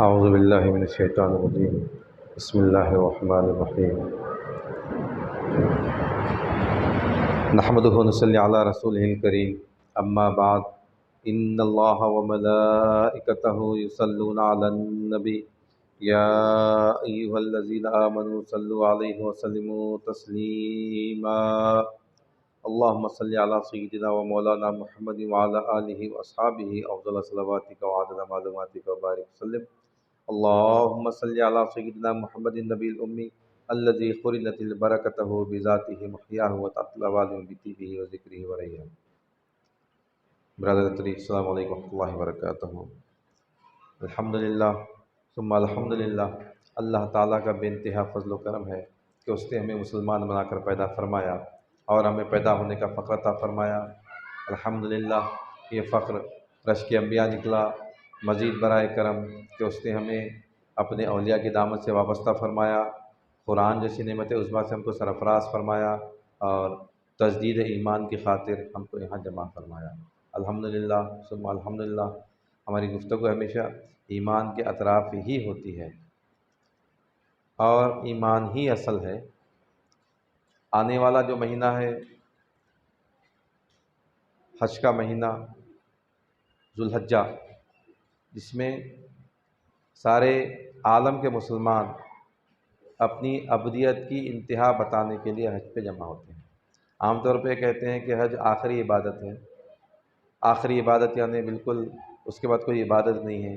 اعوذ باللہ من الشیطان الرجیم بسم اللہ الرحمن الرحیم نحمدہ ونصلی علی رسولہ الکریم اما بعد ان اللہ وملائکتہ یصلون علی النبی یا ایہا الذین آمنوا صلوا علیہ وسلموا تسلیما اللہم صلی علی سیدنا و مولانا محمد وعلی آلہ واصحابہ افضل صلواتک وعدد معلوماتک وبارک وسلم اللہم صلی علی سیدنا محمد النبی الامی الذی قرنت البرکتہ بذاتہ محیاہ وتعطل عوالم بطیبہ وذکرہ وریہ۔ برادر طریق السلام علیکم ورحمۃ اللہ وبرکاتہ۔ الحمدللہ ثم الحمدللہ، اللہ تعالیٰ کا بے انتہا فضل و کرم ہے کہ اس نے ہمیں مسلمان بنا کر پیدا فرمایا اور ہمیں پیدا ہونے کا فخر عطا فرمایا۔ الحمدللہ، یہ فخر رشک انبیاء نکلا۔ مزید برائے کرم کہ اس نے ہمیں اپنے اولیاء کی دعوت سے وابستہ فرمایا، قرآن جیسی نعمت عظمیٰ سے ہم کو سرفراز فرمایا اور تجدید ایمان کی خاطر ہم کو یہاں جمع فرمایا۔ الحمدللہ ثم الحمدللہ، ہماری گفتگو ہمیشہ ایمان کے اطراف ہی ہوتی ہے اور ایمان ہی اصل ہے۔ آنے والا جو مہینہ ہے حج کا مہینہ ذوالحجہ، جس میں سارے عالم کے مسلمان اپنی ابدیت کی انتہا بتانے کے لیے حج پہ جمع ہوتے ہیں۔ عام طور پہ کہتے ہیں کہ حج آخری عبادت ہے۔ آخری عبادت یعنی بالکل اس کے بعد کوئی عبادت نہیں ہے،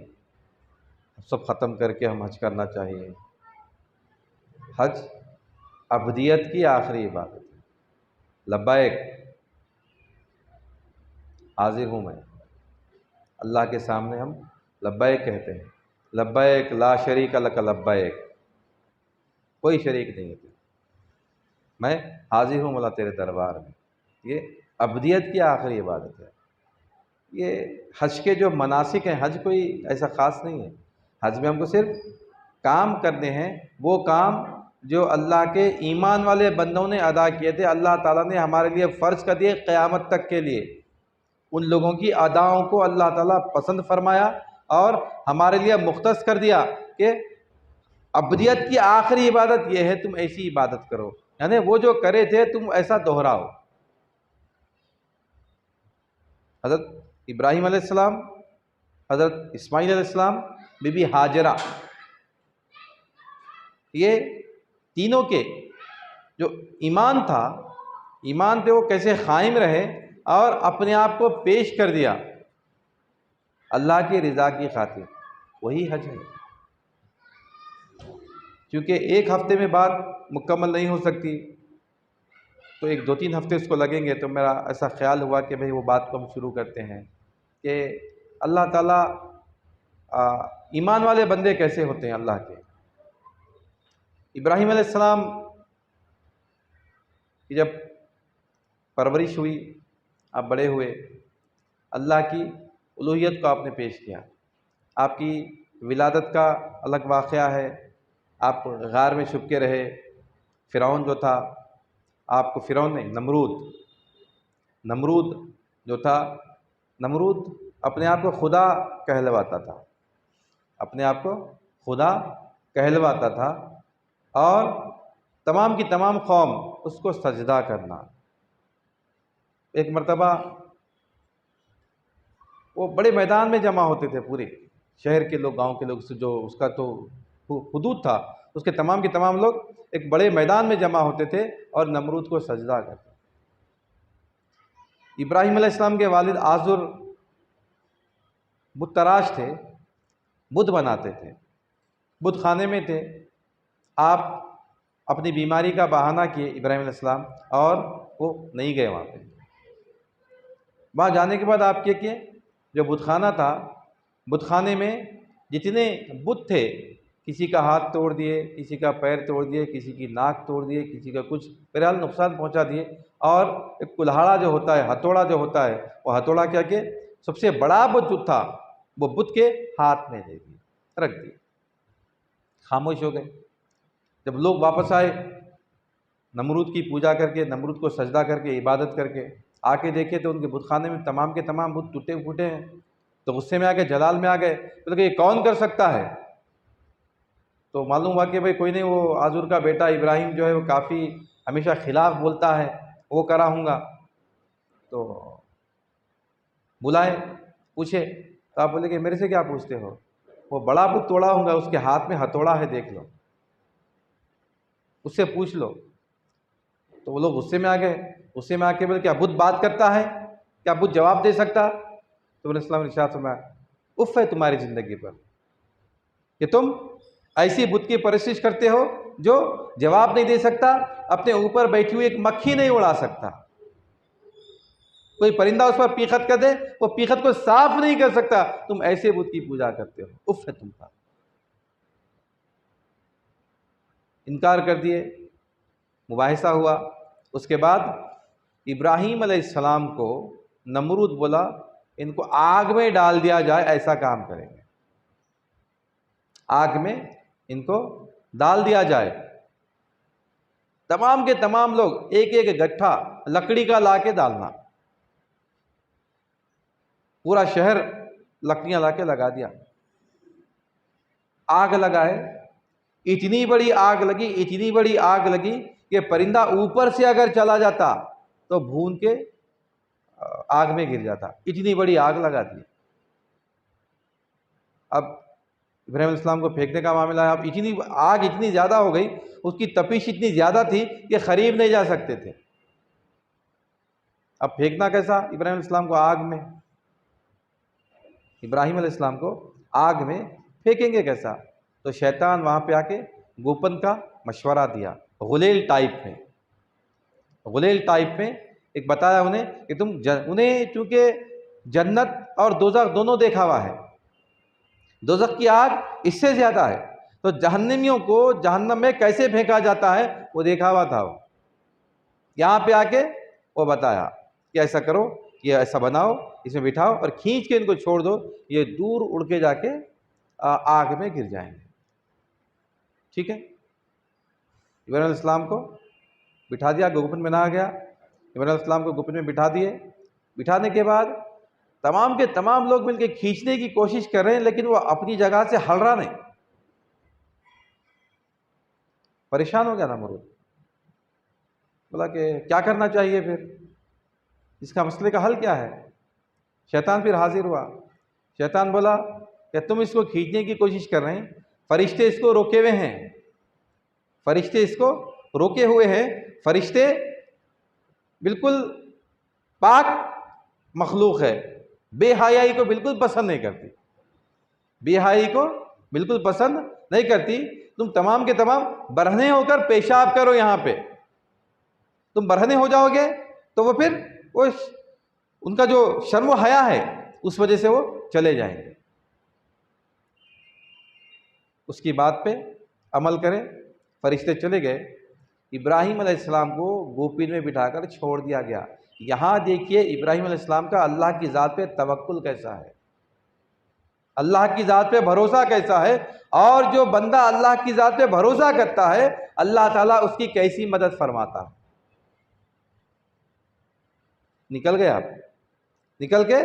سب ختم کر کے ہم حج کرنا چاہیے۔ حج ابدیت کی آخری عبادت ہے۔ لبیک، حاضر ہوں میں، اللہ کے سامنے ہم لبیک کہتے ہیں۔ لبیک لا شریک لک لبیک، کوئی شریک نہیں ہے، میں حاضر ہوں مولا تیرے دربار میں۔ یہ ابدیت کی آخری عبادت ہے۔ یہ حج کے جو مناسک ہیں، حج کوئی ایسا خاص نہیں ہے۔ حج میں ہم کو صرف کام کرنے ہیں، وہ کام جو اللہ کے ایمان والے بندوں نے ادا کیے تھے، اللہ تعالیٰ نے ہمارے لیے فرض کر دیے قیامت تک کے لیے۔ ان لوگوں کی اداؤں کو اللہ تعالیٰ پسند فرمایا اور ہمارے لیے مختص کر دیا کہ ابدیت کی آخری عبادت یہ ہے، تم ایسی عبادت کرو، یعنی وہ جو کرے تھے تم ایسا دہراؤ۔ حضرت ابراہیم علیہ السلام، حضرت اسماعیل علیہ السلام، بی بی ہاجرہ، یہ تینوں کے جو ایمان تھا، ایمان پہ وہ کیسے قائم رہے اور اپنے آپ کو پیش کر دیا اللہ کی رضا کی خاطر، وہی حج ہے۔ کیونکہ ایک ہفتے میں بات مکمل نہیں ہو سکتی، تو ایک دو تین ہفتے اس کو لگیں گے، تو میرا ایسا خیال ہوا کہ بھئی وہ بات کو ہم شروع کرتے ہیں کہ اللہ تعالیٰ ایمان والے بندے کیسے ہوتے ہیں اللہ کے۔ ابراہیم علیہ السلام کی جب پرورش ہوئی، آپ بڑے ہوئے، اللہ کی الوہیت کو آپ نے پیش کیا۔ آپ کی ولادت کا الگ واقعہ ہے، آپ غار میں چھپ کے رہے۔ فرعون جو تھا، آپ کو فرعون نہیں، نمرود جو تھا، نمرود اپنے آپ کو خدا کہلواتا تھا، اپنے آپ کو خدا کہلواتا تھا اور تمام کی تمام قوم اس کو سجدہ کرنا۔ ایک مرتبہ وہ بڑے میدان میں جمع ہوتے تھے، پورے شہر کے لوگ، گاؤں کے لوگ، جو اس کا تو حدود تھا، اس کے تمام لوگ ایک بڑے میدان میں جمع ہوتے تھے اور نمرود کو سجدہ کرتے۔ ابراہیم علیہ السلام کے والد آزر بت تراش تھے، بت بناتے تھے، بت خانے میں تھے۔ آپ اپنی بیماری کا بہانہ کیے ابراہیم علیہ السلام اور وہ نہیں گئے وہاں پہ۔ وہاں جانے کے بعد آپ کیے جو بت خانہ تھا، بت خانے میں جتنے بت تھے، کسی کا ہاتھ توڑ دیے، کسی کا پیر توڑ دیے، کسی کی ناک توڑ دیے، کسی کا کچھ بہرحال نقصان پہنچا دیے، اور ایک کلہاڑا جو ہوتا ہے، ہتھوڑا جو ہوتا ہے، وہ ہتھوڑا کیا کہ سب سے بڑا بت جو تھا وہ بت کے ہاتھ میں دے دیا، رکھ دیا، خاموش ہو گئے۔ جب لوگ واپس آئے نمرود کی پوجا کر کے، نمرود کو سجدہ کر کے، عبادت کر کے، آ کے دیکھے تو ان کے بت خانے میں تمام کے تمام بت ٹوٹے پھوٹے ہیں، تو غصے میں آ گئے، جلال میں آ گئے، بولے کہ یہ کون کر سکتا ہے؟ تو معلوم ہوا کہ بھائی کوئی نہیں، وہ آذر کا بیٹا ابراہیم جو ہے وہ کافی ہمیشہ خلاف بولتا ہے، وہ کرا ہوں گا۔ تو بلائے، پوچھے، تو آپ بولے کہ میرے سے کیا پوچھتے ہو، وہ بڑا بت توڑا ہوں گا، اس کے ہاتھ میں ہتھوڑا ہے، دیکھ لو، اس سے پوچھ لو۔ تو وہ لوگ غصے میں آ گئے، غصے میں آ کے بولے کیا بت بات کرتا ہے، کیا بت جواب دے سکتا؟ تو علیہ السلام نے ارشاد فرمایا اف ہے تمہاری زندگی پر کہ تم ایسی بت کی پرستش کرتے ہو جو جواب نہیں دے سکتا، اپنے اوپر بیٹھی ہوئی ایک مکھی نہیں اڑا سکتا، کوئی پرندہ اس پر پیخت کر دے وہ پیخت کو صاف نہیں کر سکتا، تم ایسے بت کی پوجا کرتے ہو، اف ہے تم کا۔ انکار کر دیے، مباحثہ ہوا۔ اس کے بعد ابراہیم علیہ السلام کو نمرود بولا ان کو آگ میں ڈال دیا جائے، ایسا کام کریں گے، آگ میں ان کو ڈال دیا جائے۔ تمام کے تمام لوگ ایک ایک گٹھا لکڑی کا لا کے ڈالنا، پورا شہر لکڑیاں لا کے لگا دیا، آگ لگائے، اتنی بڑی آگ لگی، اتنی بڑی آگ لگی کہ پرندہ اوپر سے اگر چلا جاتا تو بھون کے آگ میں گر جاتا، اتنی بڑی آگ لگا دی۔ اب ابراہیم علیہ السلام کو پھینکنے کا معاملہ ہے، اب آگ اتنی زیادہ ہو گئی، اس کی تپش اتنی زیادہ تھی کہ قریب نہیں جا سکتے تھے۔ اب پھینکنا کیسا ابراہیم علیہ السلام کو آگ میں؟ ابراہیم علیہ السلام کو آگ میں پھینکیں گے کیسا؟ تو شیطان وہاں پہ آ کے گوپن کا مشورہ دیا، غلیل ٹائپ میں ایک بتایا انہیں کہ انہیں چونکہ جنت اور دوزخ دونوں دیکھا ہوا ہے، دوزخ کی آگ اس سے زیادہ ہے، تو جہنمیوں کو جہنم میں کیسے پھینکا جاتا ہے وہ دیکھا ہوا تھا۔ وہ یہاں پہ آ کے وہ بتایا کہ ایسا کرو، یہ ایسا بناؤ، اس میں بٹھاؤ اور کھینچ کے ان کو چھوڑ دو، یہ دور اڑ کے جا کے آگ میں گر جائیں گے۔ ٹھیک ہے، ابراہیم علیہ السلام کو بٹھا دیا، گوپن میں نہ گیا، ابراہیم علیہ السلام کو گوپن میں بٹھا دیے۔ بٹھانے کے بعد تمام کے تمام لوگ مل کے کھینچنے کی کوشش کر رہے ہیں، لیکن وہ اپنی جگہ سے ہل رہا نہیں۔ پریشان ہو گیا نمرود، بولا کہ کیا کرنا چاہیے پھر، اس کا مسئلے کا حل کیا ہے؟ شیطان پھر حاضر ہوا، شیطان بولا کہ تم اس کو کھینچنے کی کوشش کر رہے ہیں، فرشتے اس کو روکے ہوئے ہیں، فرشتے اس کو روکے ہوئے ہیں، فرشتے بالکل پاک مخلوق ہے، بے حیائی کو بالکل پسند نہیں کرتی، بے حیائی کو بالکل پسند نہیں کرتی۔ تم تمام کے تمام برہنے ہو کر پیشاب کرو، یہاں پہ تم برہنے ہو جاؤ گے تو وہ پھر ان کا جو شرم و حیا ہے اس وجہ سے وہ چلے جائیں گے۔ اس کی بات پہ عمل کریں، فرشتے چلے گئے، ابراہیم علیہ السلام کو گوپن میں بٹھا کر چھوڑ دیا گیا۔ یہاں دیکھیے ابراہیم علیہ السلام کا اللہ کی ذات پہ توکل کیسا ہے، اللہ کی ذات پہ بھروسہ کیسا ہے، اور جو بندہ اللہ کی ذات پہ بھروسہ کرتا ہے اللہ تعالیٰ اس کی کیسی مدد فرماتا ہے۔ نکل گئے آپ، نکل کے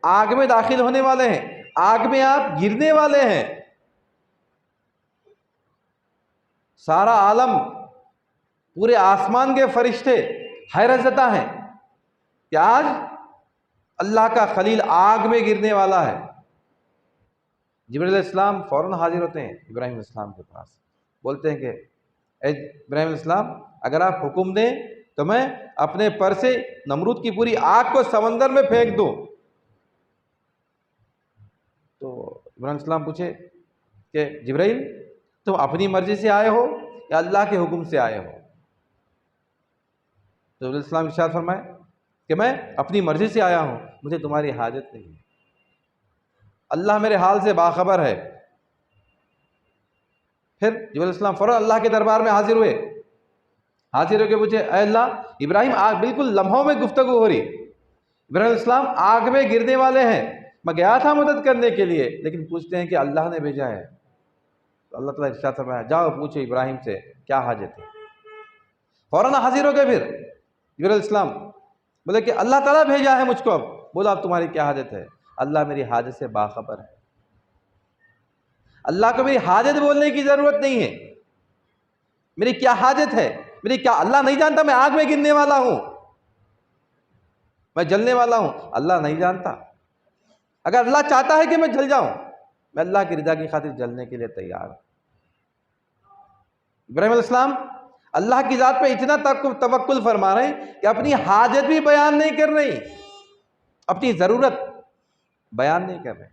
آگ میں داخل ہونے والے ہیں، آگ میں آپ گرنے والے ہیں۔ سارا عالم، پورے آسمان کے فرشتے حیرت زدہ ہیں کہ آج اللہ کا خلیل آگ میں گرنے والا ہے۔ جبرائیل علیہ السلام فوراً حاضر ہوتے ہیں ابراہیم علیہ السلام کے پاس، بولتے ہیں کہ اے ابراہیم علیہ السلام اگر آپ حکم دیں تو میں اپنے پر سے نمرود کی پوری آگ کو سمندر میں پھینک دوں۔ تو ابراہیم علیہ السلام پوچھے کہ جبرائیل تم اپنی مرضی سے آئے ہو یا اللہ کے حکم سے آئے ہو؟ تو علیہ السلام ارشاد فرمائے کہ میں اپنی مرضی سے آیا ہوں، مجھے تمہاری حاجت نہیں، اللہ میرے حال سے باخبر ہے۔ پھر جبرائیل علیہ السلام فوراً اللہ کے دربار میں حاضر ہوئے، حاضر ہو کے پوچھے اے اللہ، ابراہیم آگ بالکل لمحوں میں گفتگو ہو رہی، ابراہیم علیہ السلام آگ میں گرنے والے ہیں، میں گیا تھا مدد کرنے کے لیے لیکن پوچھتے ہیں کہ اللہ نے بھیجا ہے۔ تو اللہ تعالیٰ ارشاد فرمایا جاؤ پوچھو ابراہیم سے کیا حاجت ہے۔ فوراً حاضر ہو گئے پھر جبرائیل علیہ السلام، بولے کہ اللہ تعالیٰ بھیجا ہے مجھ کو، اب بولا اب تمہاری کیا حاجت ہے؟ اللہ میری حاجت سے باخبر ہے۔ اللہ کو میری حاجت بولنے کی ضرورت نہیں ہے. میری کیا حاجت ہے؟ میری کیا اللہ نہیں جانتا میں آگ میں گرنے والا ہوں، میں جلنے والا ہوں؟ اللہ نہیں جانتا. اگر اللہ چاہتا ہے کہ میں جل جاؤں، میں اللہ کی رضا کی خاطر جلنے کے لیے تیار ہوں. ابراہیم علیہ السلام اللہ کی ذات پہ اتنا توکل فرما رہے ہیں کہ اپنی حاجت بھی بیان نہیں کر رہے، اپنی ضرورت بیان نہیں کر رہے.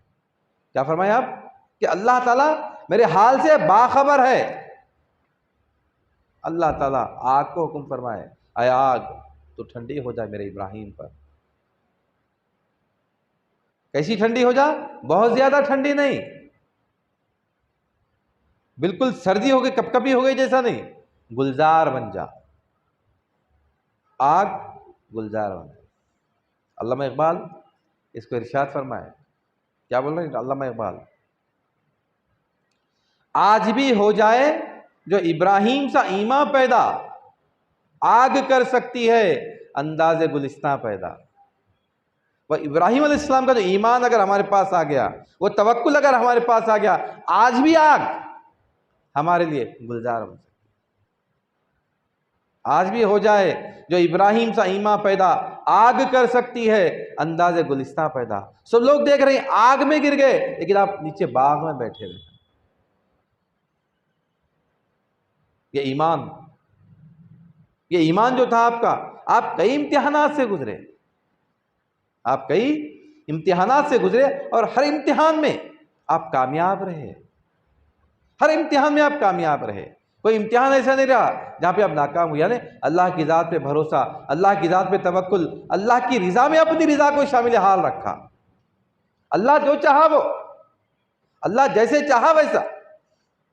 کیا فرمایا آپ؟ کہ اللہ تعالیٰ میرے حال سے باخبر ہے. اللہ تعالیٰ آگ کو حکم فرمائے، اے آگ تو ٹھنڈی ہو جائے میرے ابراہیم پر. کیسی ٹھنڈی ہو جا؟ بہت زیادہ ٹھنڈی نہیں، بالکل سردی ہو گئی، کپ کپی ہو گئی جیسا نہیں، گلزار بن جا. آگ گلزار بن جا. علامہ اقبال اس کو ارشاد فرمائے، کیا بول رہے ہیں علامہ اقبال؟ آج بھی ہو جائے جو ابراہیم سا ایمان پیدا، آگ کر سکتی ہے انداز گلستاں پیدا. وہ ابراہیم علیہ السلام کا جو ایمان اگر ہمارے پاس آ گیا، وہ توکل اگر ہمارے پاس آ گیا، آج بھی آگ ہمارے لیے گلزار بن سکتی. آج بھی ہو جائے جو ابراہیم سا ایمان پیدا، آگ کر سکتی ہے انداز گلستاں پیدا. سب لوگ دیکھ رہے ہیں آگ میں گر گئے، لیکن آپ نیچے باغ میں بیٹھے رہے. یہ ایمان جو تھا آپ کا، آپ کئی امتحانات سے گزرے، آپ کئی امتحانات سے گزرے، اور ہر امتحان میں آپ کامیاب رہے. ہر امتحان میں آپ کامیاب رہے. کوئی امتحان ایسا نہیں رہا جہاں پہ آپ ناکام ہوئے. یعنی اللہ کی ذات پہ بھروسہ، اللہ کی ذات پہ توکل، اللہ کی رضا میں اپنی رضا کو شامل حال رکھا. اللہ جو چاہا وہ، اللہ جیسے چاہا ویسا.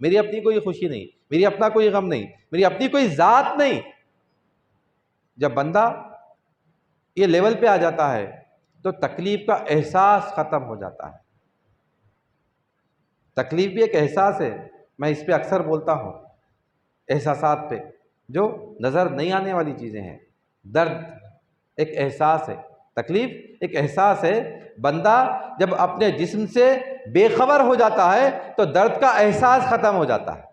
میری اپنی کوئی خوشی نہیں، میری اپنا کوئی غم نہیں، میری اپنی کوئی ذات نہیں. جب بندہ یہ لیول پہ آ جاتا ہے تو تکلیف کا احساس ختم ہو جاتا ہے. تکلیف بھی ایک احساس ہے، میں اس پہ اکثر بولتا ہوں، احساسات پہ جو نظر نہیں آنے والی چیزیں ہیں. درد ایک احساس ہے، تکلیف ایک احساس ہے. بندہ جب اپنے جسم سے بے خبر ہو جاتا ہے تو درد کا احساس ختم ہو جاتا ہے.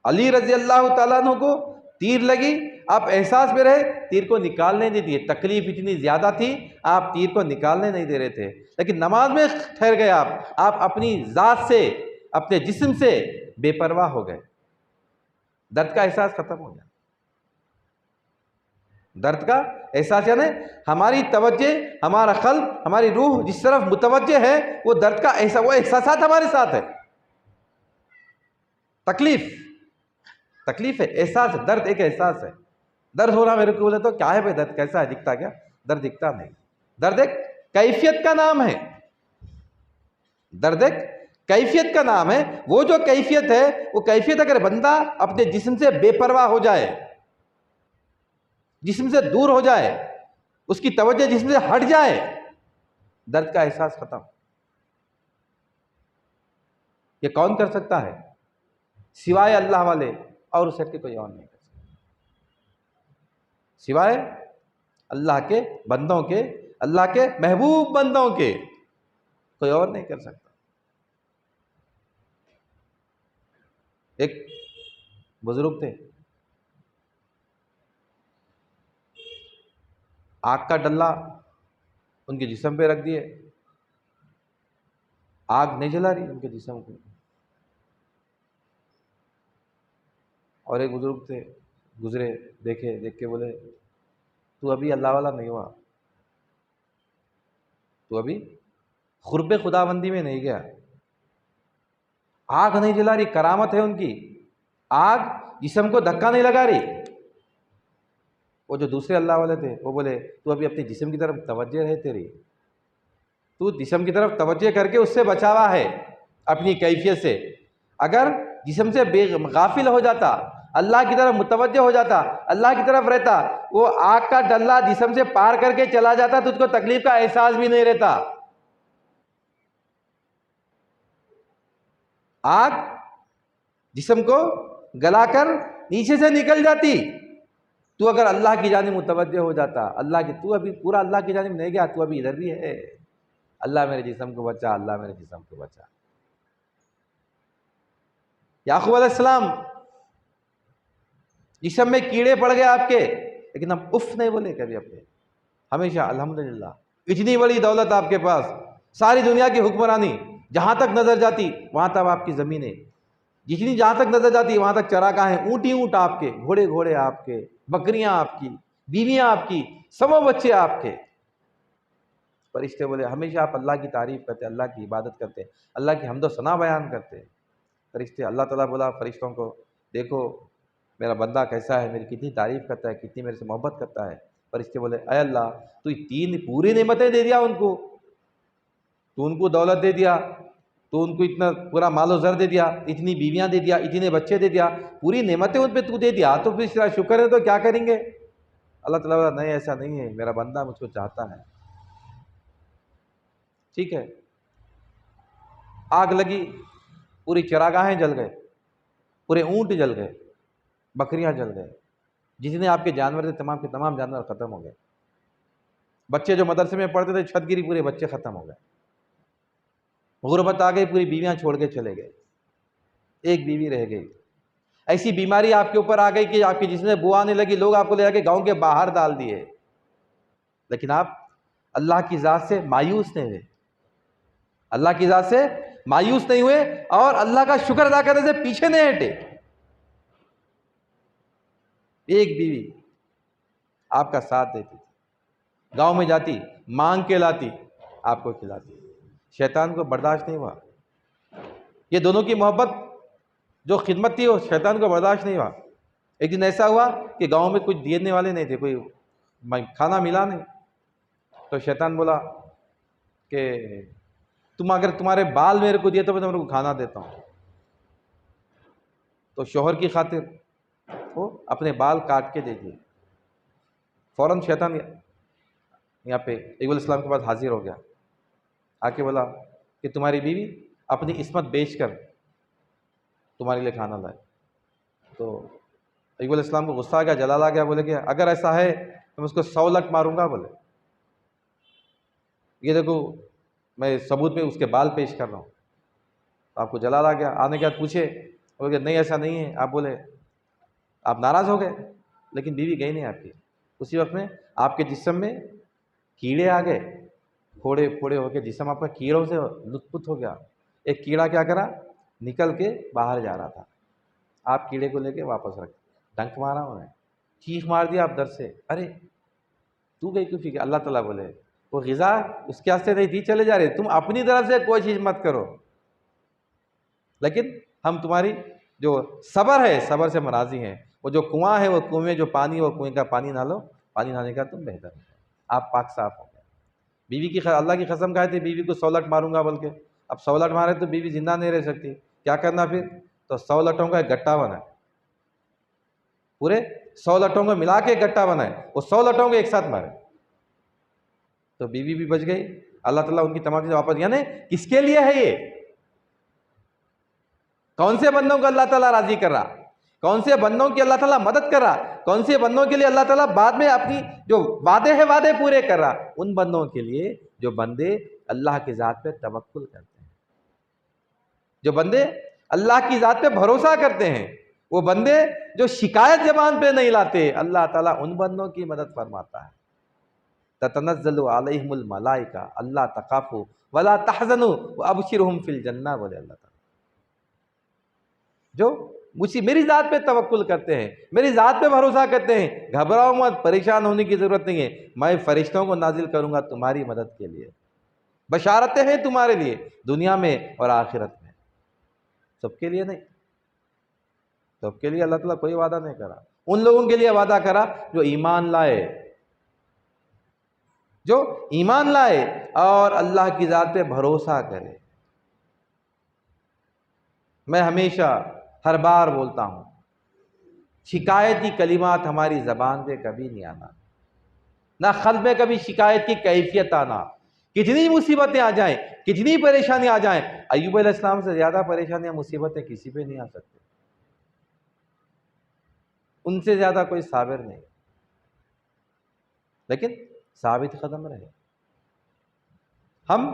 علی رضی اللہ تعالیٰ عنہ کو تیر لگی، آپ احساس میں رہے، تیر کو نکالنے نہیں دیے. تکلیف اتنی زیادہ تھی، آپ تیر کو نکالنے نہیں دے رہے تھے، لیکن نماز میں ٹھہر گئے. آپ اپنی ذات سے، اپنے جسم سے بے پرواہ ہو گئے. درد کا احساس ختم ہو گیا. درد کا احساس یعنی ہماری توجہ، ہمارا قلب، ہماری روح جس طرف متوجہ ہے، وہ درد کا احساس، وہ احساسات ہمارے ساتھ ہے. تکلیف ہے، احساس ہے. درد ایک احساس ہے. درد ہو رہا میرے کو بولے تو کیا ہے بھائی درد کیسا ہے، دکھتا کیا؟ درد دکھتا نہیں. درد ایک کیفیت کا نام ہے. درد ایک کیفیت کا نام ہے. وہ جو کیفیت ہے، وہ کیفیت اگر بندہ اپنے جسم سے بے پرواہ ہو جائے، جسم سے دور ہو جائے، اس کی توجہ جسم سے ہٹ جائے، درد کا احساس ختم. یہ کون کر سکتا ہے؟ سوائے اللہ والے، اور اس کے کوئی اور نہیں کر سکتا. سوائے اللہ کے بندوں کے، اللہ کے محبوب بندوں کے، کوئی اور نہیں کر سکتا. ایک بزرگ تھے، آگ کا ڈلہ ان کے جسم پہ رکھ دیے، آگ نہیں جلا رہی ان کے جسم کو. اور ایک بزرگ تھے، گزرے، دیکھ کے بولے، تو ابھی اللہ والا نہیں ہوا، تو ابھی قرب خداوندی میں نہیں گیا. آگ نہیں جلا رہی، کرامت ہے ان کی. آگ جسم کو دھکا نہیں لگا رہی. وہ جو دوسرے اللہ والے تھے وہ بولے، تو ابھی اپنے جسم کی طرف توجہ ہے تیری، تو جسم کی طرف توجہ کر کے اس سے بچا ہوا ہے اپنی کیفیت سے. اگر جسم سے غافل ہو جاتا، اللہ کی طرف متوجہ ہو جاتا، اللہ کی طرف رہتا، وہ آگ کا ڈلہ جسم سے پار کر کے چلا جاتا، تو اس کو تکلیف کا احساس بھی نہیں رہتا. آگ جسم کو گلا کر نیچے سے نکل جاتی. تو اگر اللہ کی جانب متوجہ ہو جاتا، اللہ کی، تو ابھی پورا اللہ کی جانب نہیں گیا، تو ابھی ادھر بھی ہے. اللہ میرے جسم کو بچا، اللہ میرے جسم کو بچا۔ یعقوب علیہ السلام جسم میں کیڑے پڑ گئے آپ کے، لیکن ہم اف نہیں بولے کبھی اپنے، ہمیشہ الحمدللہ۔ اتنی بڑی دولت آپ کے پاس، ساری دنیا کی حکمرانی، جہاں تک نظر جاتی وہاں تک آپ کی زمینیں، جتنی جہاں تک نظر جاتی وہاں تک چراگاہیں، اونٹ ہی اونٹ آپ کے، گھوڑے گھوڑے آپ کے، بکریاں آپ کی، بیویاں آپ کی، سب بچے آپ کے۔ فرشتے بولے ہمیشہ آپ اللہ کی تعریف کرتے، اللہ کی عبادت کرتے، اللہ کی حمد و ثنا بیان کرتے۔ فرشتے، اللہ تعالیٰ بولا فرشتوں کو، دیکھو میرا بندہ کیسا ہے، میری کتنی تعریف کرتا ہے، کتنی میرے سے محبت کرتا ہے۔ فرشتے بولے اے اللہ، تو یہ تین پوری نعمتیں دے دیا ان کو، تو ان کو دولت دے دیا، تو ان کو اتنا پورا مال و زر دے دیا، اتنی بیویاں دے دیا، اتنے بچے دے دیا، پوری نعمتیں ان پہ تو دے دیا، تو پھر اس طرح شکر ہے تو کیا کریں گے؟ اللہ تعالیٰ بولا نہیں ایسا نہیں ہے، میرا بندہ مجھ کو چاہتا ہے۔ ٹھیک ہے، آگ لگی، پوری چراگاہیں جل گئے، پورے اونٹ جل گئے، بکریاں جل گئے، جتنے آپ کے جانور تھے تمام کے تمام جانور ختم ہو گئے۔ بچے جو مدرسے میں پڑھتے تھے چھت گری، پورے بچے ختم ہو گئے۔ غربت آ گئی، پوری بیویاں چھوڑ کے چلے گئے، ایک بیوی رہ گئی۔ ایسی بیماری آپ کے اوپر آ گئی کہ آپ کے جسم میں بو آنے لگی، لوگ آپ کو لے جا کے گاؤں کے باہر ڈال دیے، لیکن آپ اللہ کی ذات سے مایوس نہیں ہوئے، اللہ کی ذات سے مایوس نہیں ہوئے، اور اللہ کا شکر ادا کرنے سے پیچھے نہیں ہٹے۔ ایک بیوی آپ کا ساتھ دیتی تھی، گاؤں میں جاتی مانگ کے لاتی، آپ کو کھلاتی، شیطان کو برداشت نہیں ہوا، یہ دونوں کی محبت جو خدمت تھی وہ شیطان کو برداشت نہیں ہوا۔ ایک دن ایسا ہوا کہ گاؤں میں کچھ دینے والے نہیں تھے، کوئی کھانا ملا نہیں، تو شیطان بولا کہ تم اگر تمہارے بال میرے کو دیے تو میں تمہارے کو کھانا دیتا ہوں۔ تو شوہر کی خاطر وہ اپنے بال کاٹ کے دے دیے۔ فوراً شیطان یہاں پہ ایوب علیہ السلام کے پاس حاضر ہو گیا، آ کے بولا کہ تمہاری بیوی اپنی عصمت بیچ کر تمہارے لیے کھانا لائے۔ تو ایوب علیہ السلام کو غصہ آ گیا، جلال آ گیا، بولے کہ اگر ایسا ہے تو میں اس کو 100 لت ماروں گا۔ بولے یہ دیکھو میں ثبوت میں اس کے بال پیش کر رہا ہوں۔ آپ کو جلال آ گیا، آنے کے بعد پوچھے، بولے کہ نہیں ایسا نہیں ہے۔ آپ بولے آپ ناراض ہو گئے، لیکن بیوی گئی نہیں آپ کی۔ اسی وقت میں آپ کے جسم میں کیڑے آ گئے، پھوڑے پھوڑے ہو کے جسم آپ کا کیڑوں سے لت پت ہو گیا۔ ایک کیڑا کیا کرا، نکل کے باہر جا رہا تھا، آپ کیڑے کو لے کے واپس رکھ، ڈنک مارا انہیں، چیخ مار دیا آپ در سے، ارے تو گئی کیوں؟ اللہ تعالیٰ بولے وہ غذا اس کے واسطے نہیں تھی، چلے جا رہے، تم اپنی طرف سے کوشش مت کرو، لیکن ہم تمہاری جو صبر ہے صبر سے مراضی ہیں۔ وہ جو کنواں ہے وہ کنویں جو پانی، وہ کنویں کا پانی نہ لو، پانی نہ لے کا تم بہتر ہے، آپ پاک صاف ہو گئے۔ بیوی کی اللہ کی قسم کھائے تھے بیوی کو 100 لٹ ماروں گا بول کے، اب 100 لٹ مارے تو بیوی زندہ نہیں رہ سکتی، کیا کرنا پھر؟ تو 100 لٹوں کا ایک گٹا بنائے، پورے 100 لٹوں کو ملا کے ایک گٹا بنائے، وہ 100 لٹوں کو ایک ساتھ مارے، تو بیوی بھی بچ گئی۔ اللہ تعالیٰ ان کی تمام چیزیں واپس، یعنی کس کے لیے ہے یہ؟ کون سے بندوں کو اللہ تعالیٰ راضی کر رہا، کون سے بندوں کی اللہ تعالیٰ مدد کر رہا، کون سے بندوں کے لیے اللہ تعالیٰ بعد میں اپنی جو وعدے ہیں وعدے پورے کر رہا؟ ان بندوں کے لیے جو بندے اللہ کی ذات پہ توکل کرتے ہیں، جو بندے اللہ کی ذات پہ بھروسہ کرتے ہیں، وہ بندے جو شکایت زبان پہ نہیں لاتے، اللہ تعالیٰ ان بندوں کی مدد فرماتا ہے۔ تتنزل علیہم الملائکہ اللہ تخافوا ولا تحزنوا وابشرہم فی الجنہ، بولے اللہ تعالیٰ جو میری ذات پہ توکل کرتے ہیں، میری ذات پہ بھروسہ کرتے ہیں، گھبراؤ مت، پریشان ہونے کی ضرورت نہیں ہے، میں فرشتوں کو نازل کروں گا تمہاری مدد کے لیے، بشارتیں ہیں تمہارے لیے دنیا میں اور آخرت میں۔ سب کے لیے نہیں، سب کے لیے اللہ تعالیٰ کوئی وعدہ نہیں کرا، ان لوگوں کے لیے وعدہ کرا جو ایمان لائے، جو ایمان لائے اور اللہ کی ذات پہ بھروسہ کرے۔ میں ہمیشہ ہر بار بولتا ہوں، شکایتی کلمات ہماری زبان پہ کبھی نہیں آنا، نہ قلب میں کبھی شکایت کی کیفیت آنا۔ کتنی مصیبتیں آ جائیں، کتنی پریشانیاں آ جائیں، ایوب علیہ السلام سے زیادہ پریشانیاں مصیبتیں کسی پہ نہیں آ سکتی، ان سے زیادہ کوئی صابر نہیں، لیکن ثابت قدم رہے۔ ہم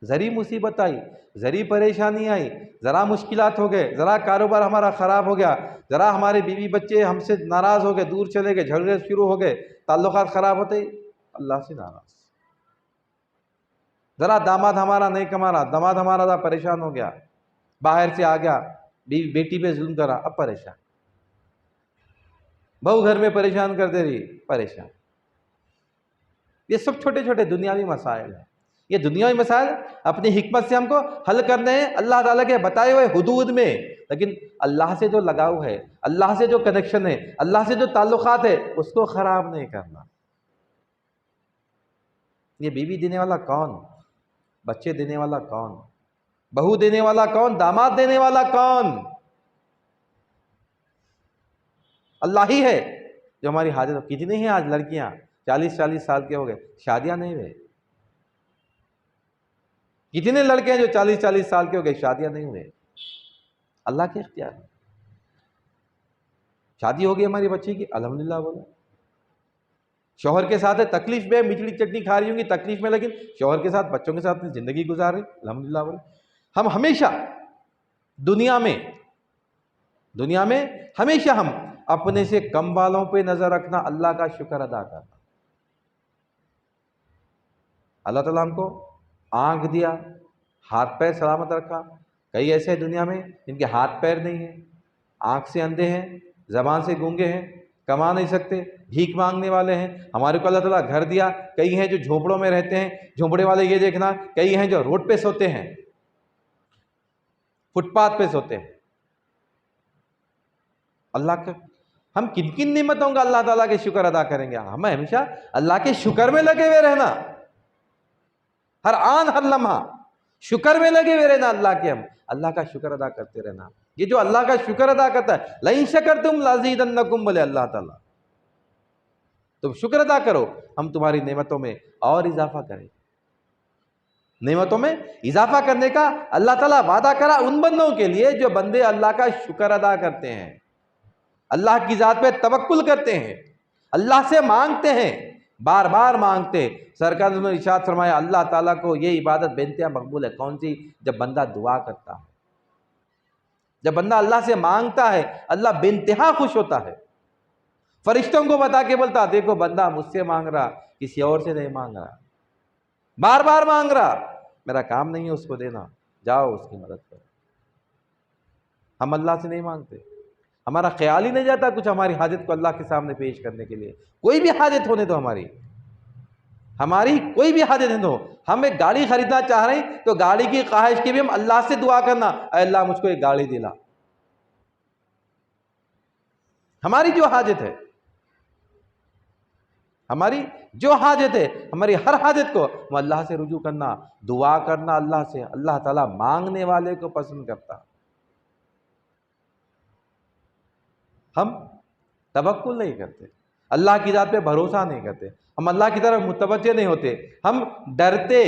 ذری مصیبت آئی، ذری پریشانی آئی، ذرا مشکلات ہو گئے، ذرا کاروبار ہمارا خراب ہو گیا، ذرا ہمارے بیوی بچے ہم سے ناراض ہو گئے، دور چلے گئے، جھگڑے شروع ہو گئے، تعلقات خراب ہوتے ہی اللہ سے ناراض۔ ذرا داماد ہمارا نہیں کما رہا، داماد ہمارا ذرا پریشان ہو گیا، باہر سے آ گیا، بیٹی پہ ظلم کرا، اب پریشان، بہو گھر میں پریشان کرتے رہی، پریشان۔ یہ سب چھوٹے چھوٹے دنیاوی مسائل ہیں۔ یہ دنیاوی مسائل اپنی حکمت سے ہم کو حل کرنے ہیں اللہ تعالیٰ کے بتائے ہوئے حدود میں، لیکن اللہ سے جو لگاؤ ہے، اللہ سے جو کنیکشن ہے، اللہ سے جو تعلقات ہے، اس کو خراب نہیں کرنا۔ یہ بیوی دینے والا کون؟ بچے دینے والا کون؟ بہو دینے والا کون؟ داماد دینے والا کون؟ اللہ ہی ہے جو ہماری حاجت۔ کتنی ہیں آج لڑکیاں 40 سال کے ہو گئے، شادیاں نہیں ہوئے؟ کتنے لڑکے ہیں جو 40 سال کے ہو گئے، شادیاں نہیں ہوئے؟ اللہ کے اختیار ہے۔ شادی ہوگی ہماری بچی کی، الحمدللہ بولو۔ شوہر کے ساتھ ہے، تکلیف میں میٹھی چٹنی کھا رہی ہوں گی، تکلیف میں، لیکن شوہر کے ساتھ بچوں کے ساتھ زندگی گزار رہی، الحمدللہ بولو۔ ہم ہمیشہ دنیا میں ہمیشہ ہم اپنے سے کم والوں پہ نظر رکھنا، اللہ کا شکر ادا کرنا۔ اللہ تعالیٰ ہم کو آنکھ دیا، ہاتھ پیر سلامت رکھا۔ کئی ایسے ہیں دنیا میں جن کے ہاتھ پیر نہیں ہیں، آنکھ سے اندھے ہیں، زبان سے گونگے ہیں، کما نہیں سکتے، بھیک مانگنے والے ہیں۔ ہمارے کو اللہ تعالیٰ گھر دیا، کئی ہیں جو جھونپڑوں میں رہتے ہیں، جھونپڑے والے یہ دیکھنا، کئی ہیں جو روڈ پہ سوتے ہیں، فٹ پاتھ پہ سوتے ہیں۔ اللہ کا ہم کن کن نعمتوں کا اللہ تعالیٰ کے شکر ادا کریں گے؟ ہمیں ہمیشہ اللہ کے شکر میں لگے ہوئے رہنا، ہر آن ہر لمحہ شکر میں لگے ہوئے رہنا، اللہ کے ہم اللہ کا شکر ادا کرتے رہنا۔ یہ جو اللہ کا شکر ادا کرتا ہے، لئن شکرتم لازیدنکم، بولے اللہ تعالیٰ، تم شکر ادا کرو، ہم تمہاری نعمتوں میں اور اضافہ کریں۔ نعمتوں میں اضافہ کرنے کا اللہ تعالیٰ وعدہ کرا ان بندوں کے لیے جو بندے اللہ کا شکر ادا کرتے ہیں، اللہ کی ذات پہ توکل کرتے ہیں، اللہ سے مانگتے ہیں، بار بار مانگتے ہیں۔ سرکار نے ارشاد فرمایا اللہ تعالیٰ کو یہ عبادت بے انتہا مقبول ہے، کون سی؟ جب بندہ دعا کرتا ہے، جب بندہ اللہ سے مانگتا ہے، اللہ بے انتہا خوش ہوتا ہے، فرشتوں کو بتا کے بولتا دیکھو بندہ مجھ سے مانگ رہا، کسی اور سے نہیں مانگ رہا، بار بار مانگ رہا، میرا کام نہیں ہے اس کو دینا، جاؤ اس کی مدد کرو۔ ہم اللہ سے نہیں مانگتے، ہمارا خیال ہی نہیں جاتا کچھ ہماری حاجت کو اللہ کے سامنے پیش کرنے کے لیے۔ کوئی بھی حاجت ہونے دو، ہماری کوئی بھی حاجت نہیں ہو، ہم ایک گاڑی خریدنا چاہ رہے ہیں تو گاڑی کی خواہش کے بھی ہم اللہ سے دعا کرنا، اے اللہ مجھ کو ایک گاڑی دلا۔ ہماری جو حاجت ہے، ہماری جو حاجت ہے، ہماری ہر حاجت کو ہم اللہ سے رجوع کرنا، دعا کرنا اللہ سے۔ اللہ تعالیٰ مانگنے والے کو پسند کرتا۔ ہم توکل نہیں کرتے، اللہ کی ذات پہ بھروسہ نہیں کرتے، ہم اللہ کی طرف متوجہ نہیں ہوتے، ہم ڈرتے،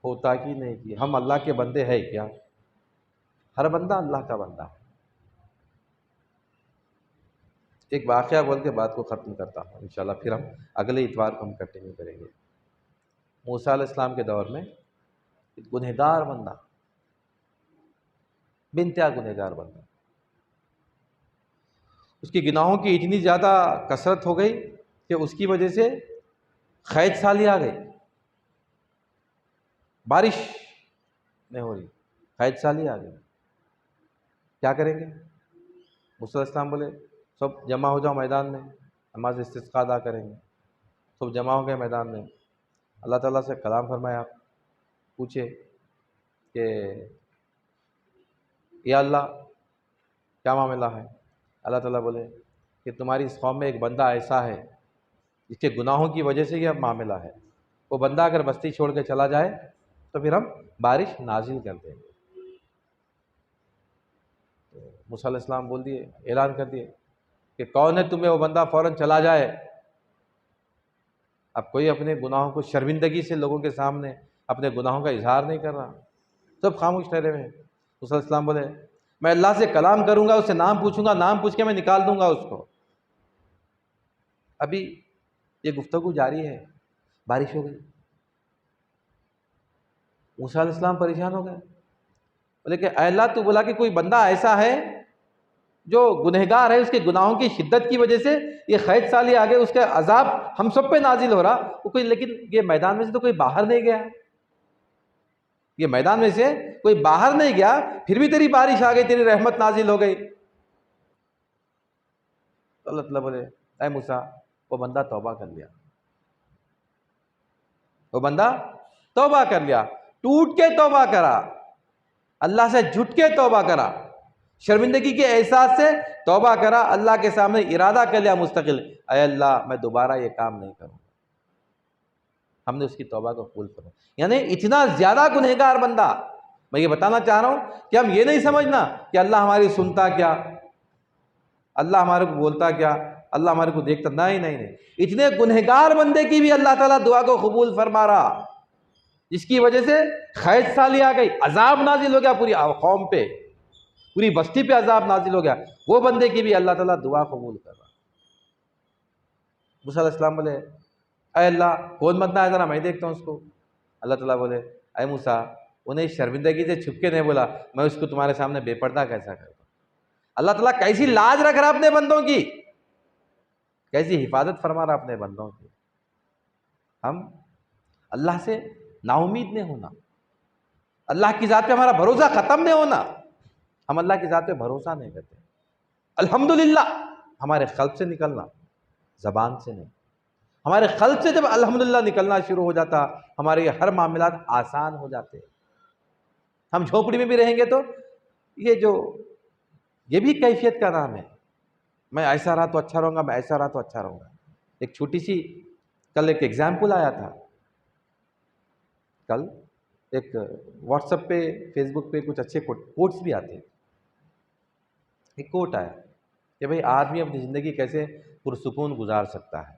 ہوتا کہ نہیں کہ ہم اللہ کے بندے ہیں کیا؟ ہر بندہ اللہ کا بندہ ہے۔ ایک واقعہ بول کے بات کو ختم کرتا ہوں، انشاءاللہ پھر ہم اگلے اتوار کو ہم کنٹینیو کریں گے۔ موسیٰ علیہ السلام کے دور میں ایک گنہگار بندہ، بے انتہا گنہگار بندہ، اس کے گناہوں کی اتنی زیادہ کثرت ہو گئی کہ اس کی وجہ سے قحط سالی آ گئی، بارش نہیں ہو رہی، قحط سالی آ گئی، کیا کریں گے؟ موسیٰ علیہ السلام بولے سب جمع ہو جاؤ میدان میں، نماز استسقاء ادا کریں گے۔ سب جمع ہو گئے میدان میں، اللہ تعالیٰ سے کلام فرمایا، پوچھے کہ یا اللہ کیا معاملہ ہے؟ اللہ تعالیٰ بولے کہ تمہاری اس قوم میں ایک بندہ ایسا ہے جس کے گناہوں کی وجہ سے یہ معاملہ ہے، وہ بندہ اگر بستی چھوڑ کے چلا جائے تو پھر ہم بارش نازل کر دیں گے۔ موسیٰ علیہ السلام بول دیے، اعلان کر دیے کہ کون ہے تمہیں وہ بندہ فوراً چلا جائے۔ اب کوئی اپنے گناہوں کو شرمندگی سے لوگوں کے سامنے اپنے گناہوں کا اظہار نہیں کر رہا، سب خاموش ٹھہرے ہوئے ہیں۔ موسیٰ علیہ السلام بولے میں اللہ سے کلام کروں گا، اس سے نام پوچھوں گا، نام پوچھ کے میں نکال دوں گا اس کو۔ ابھی یہ گفتگو جاری ہے، بارش ہو گئی، موسیٰ علیہ السلام پریشان ہو گئے، بولے کہ اے اللہ تو بولا کہ کوئی بندہ ایسا ہے جو گنہگار ہے، اس کے گناہوں کی شدت کی وجہ سے یہ قید سالی آ گئے، اس کا عذاب ہم سب پہ نازل ہو رہا، وہ کوئی لیکن یہ میدان میں سے تو کوئی باہر نہیں گیا، یہ میدان میں سے کوئی باہر نہیں گیا، پھر بھی تیری بارش آ گئی، تیری رحمت نازل ہو گئی۔ تو اللہ تعالیٰ بولے اے موسیٰ وہ بندہ توبہ کر لیا، وہ بندہ توبہ کر لیا، ٹوٹ کے توبہ کرا، اللہ سے جھٹ کے توبہ کرا، شرمندگی کے احساس سے توبہ کرا، اللہ کے سامنے ارادہ کر لیا مستقل، اے اللہ میں دوبارہ یہ کام نہیں کروں، ہم نے اس کی توبہ کو قبول کرا۔ یعنی اتنا زیادہ گنہگار بندہ، میں یہ بتانا چاہ رہا ہوں کہ ہم یہ نہیں سمجھنا کہ اللہ ہماری سنتا کیا، اللہ ہمارے کو بولتا کیا، اللہ ہمارے کو دیکھتا، نہیں نہیں نہیں، اتنے گنہگار بندے کی بھی اللہ تعالیٰ دعا کو قبول فرما رہا، جس کی وجہ سے قید سالی آ گئی، عذاب نازل ہو گیا پوری قوم پہ، پوری بستی پہ عذاب نازل ہو گیا، وہ بندے کی بھی اللہ تعالیٰ دعا قبول کر رہا۔ موسیٰ علیہ السلام بولے اے اللہ کون بندہ ہے ذرا میں دیکھتا ہوں اس کو۔ اللہ تعالیٰ بولے اے موسیٰ انہیں شرمندگی سے چھپ کے نہیں بولا، میں اس کو تمہارے سامنے بے پردہ کیسا کرتا۔ اللہ تعالیٰ کیسی لاج رکھ رہا اپنے بندوں کی، کیسی حفاظت فرما رہا اپنے بندوں کی۔ ہم اللہ سے نا امید نہیں ہونا، اللہ کی ذات پہ ہمارا بھروسہ ختم نہیں ہونا، ہم اللہ کی ذات پہ بھروسہ نہیں کرتے۔ الحمدللہ ہمارے قلب سے نکلنا، زبان سے نہیں، ہمارے قلب سے جب الحمدللہ نکلنا شروع ہو جاتا، ہمارے ہر معاملات آسان ہو جاتے۔ ہم جھوپڑی میں بھی رہیں گے تو یہ بھی کیفیت کا نام ہے، میں ایسا رہا تو اچھا رہوں گا، میں ایسا رہا تو اچھا رہوں گا۔ ایک چھوٹی سی کل ایک ایگزامپل آیا تھا، کل ایک واٹس ایپ پہ فیس بک پہ کچھ اچھے کوٹس بھی آتے ہیں۔ ایک کوٹ آیا کہ بھئی آدمی اپنی زندگی کیسے پرسکون گزار سکتا ہے،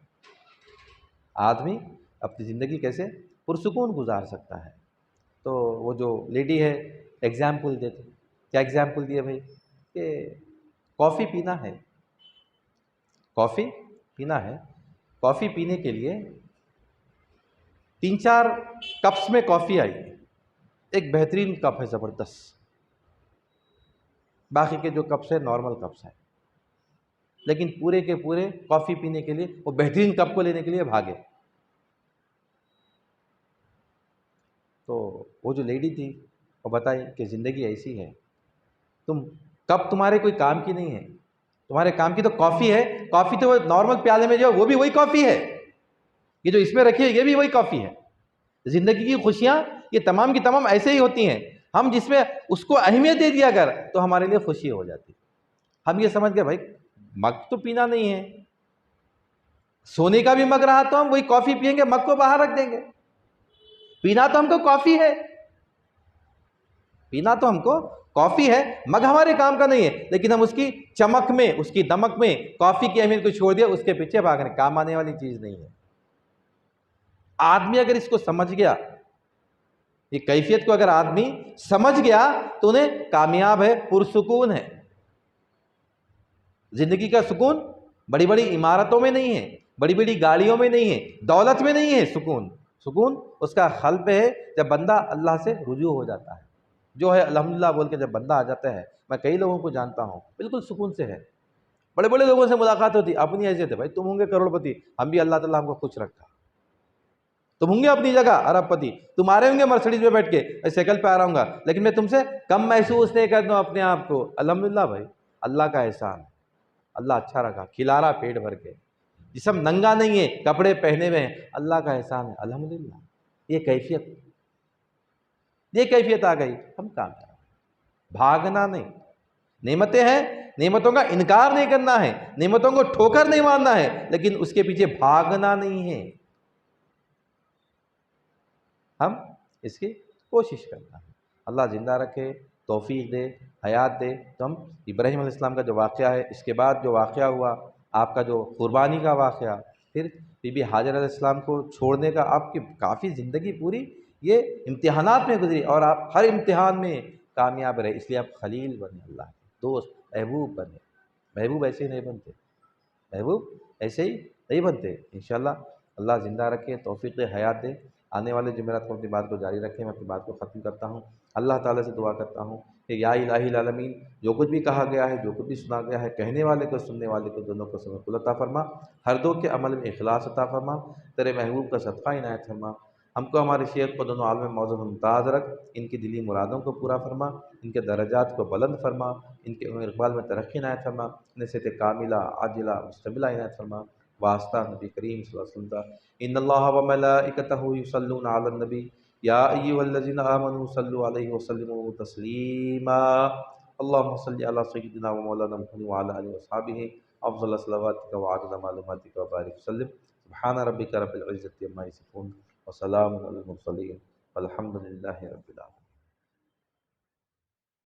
آدمی اپنی زندگی کیسے پرسکون گزار سکتا ہے۔ تو وہ جو لیڈی ہے ایگزامپل دیتے، کیا ایگزامپل دیے بھئی کہ کافی پینا ہے، کافی پینا ہے، کافی پینے کے لیے 3-4 کپس میں کافی آئی، ایک بہترین کپ ہے زبردست، باقی کے جو کپس ہیں نارمل کپس ہیں، لیکن پورے کے پورے کافی پینے کے لیے وہ بہترین کپ کو لینے کے لیے بھاگے۔ تو وہ جو لیڈی تھی وہ بتائی کہ زندگی ایسی ہے، کپ تمہارے کوئی کام کی نہیں ہے، تمہارے کام کی تو کافی ہے، کافی تو وہ نارمل پیالے میں جو وہ بھی وہی کافی ہے، یہ جو اس میں رکھی ہے یہ بھی وہی کافی ہے۔ زندگی کی خوشیاں یہ تمام کی تمام ایسے ہی ہوتی ہیں، ہم جس میں اس کو اہمیت دے دیا کر تو ہمارے لیے خوشی ہو جاتی۔ ہم یہ سمجھ گئے بھائی مگ تو پینا نہیں ہے، سونے کا بھی مگ رہا تو ہم وہی کافی پیئیں گے، مگ کو باہر رکھ دیں گے۔ پینا تو ہم کو کافی ہے، پینا تو ہم کو کافی ہے، مگ ہمارے کام کا نہیں ہے، لیکن ہم اس کی چمک میں، اس کی دمک میں کافی کی اہمیت کو چھوڑ دیا، اس کے پیچھے بھاگنے، کام آنے والی چیز نہیں ہے۔ آدمی اگر اس کو سمجھ گیا، یہ کیفیت کو اگر آدمی سمجھ گیا تو انہیں کامیاب ہے، پرسکون ہے۔ زندگی کا سکون بڑی بڑی عمارتوں میں نہیں ہے، بڑی بڑی گاڑیوں میں نہیں ہے، دولت میں نہیں ہے، سکون اس کا قلب ہے جب بندہ اللہ سے رجوع ہو جاتا ہے، جو ہے الحمدللہ بول کے جب بندہ آ جاتا ہے۔ میں کئی لوگوں کو جانتا ہوں بالکل سکون سے ہے، بڑے بڑے لوگوں سے ملاقات ہوتی، اپنی حیثیت ہے، بھائی تم ہوں گے کروڑ پتی، ہم بھی اللہ تعالیٰ ہم کو خوش رکھا، تم ہوں گے اپنی جگہ ارب پتی، تمہارے ہوں گے مرسڈیز میں بیٹھ کے میں سائیکل پہ آ رہا ہوں گا، لیکن میں تم سے کم محسوس نہیں کرتا ہوں اپنے آپ کو۔ الحمدللہ بھائی اللہ کا احسان، اللہ اچھا رکھا، کھلا رہا پیٹ بھر کے، جسم ننگا نہیں ہے، کپڑے پہنے ہوئے ہیں، اللہ کا احسان ہے، الحمدللہ۔ یہ کیفیت آ گئی، ہم کام کریں، بھاگنا نہیں، نعمتیں ہیں، نعمتوں کا انکار نہیں کرنا ہے، نعمتوں کو ٹھوکر نہیں مارنا ہے، لیکن اس کے پیچھے بھاگنا نہیں ہے، ہم اس کی کوشش کرنا ہے۔ اللہ زندہ رکھے، توفیق دے، حیات دے۔ تو ہم ابراہیم علیہ السلام کا جو واقعہ ہے، اس کے بعد جو واقعہ ہوا آپ کا جو قربانی کا واقعہ، پھر بی بی ہاجر علیہ السلام کو چھوڑنے کا، آپ کی کافی زندگی پوری یہ امتحانات میں گزری، اور آپ ہر امتحان میں کامیاب رہے، اس لیے آپ خلیل بنے، اللہ کے دوست، محبوب بنے۔ محبوب ایسے ہی نہیں بنتے، محبوب ایسے ہی نہیں بنتے۔ انشاءاللہ اللہ زندہ رکھے، توفیق دے، حیات دے۔ آنے والے جمعرات کو اپنی بات کو جاری رکھیں، میں اپنی بات کو ختم کرتا ہوں۔ اللہ تعالیٰ سے دعا کرتا ہوں کہ یا الہی العالمین، جو کچھ بھی کہا گیا ہے، جو کچھ بھی سنا گیا ہے، کہنے والے کو سننے والے کو دونوں کو سبق عطا فرما، ہر دو کے عمل میں اخلاص عطا فرما، تیرے محبوب کا صدقہ عنایت فرما۔ ہم کو ہمارے شیخ کو دونوں عالم معزز و ممتاز رکھ، ان کی دلی مرادوں کو پورا فرما، ان کے درجات کو بلند فرما، ان کے اقبال میں ترقی عنایت فرما، نصیحت کاملہ عاجلہ مستقبلہ عنایت فرما۔ واسطہ نبی کریم صلی اللہ علیہ وسلم کا، ان اللہ و ملائکتہ یصلون علی النبی یا ایھا الذین آمنوا صلوا علیہ وسلموا تسلیما۔ اللهم صل علی سیدنا و مولانا محمد وعلی آلہ وصحبہ افضل صلواتک وعدد معلوماتک وبارک وسلم۔ سبحان ربک رب العزة عما یصفون وسلام علی المرسلین والحمد للہ رب العالمین۔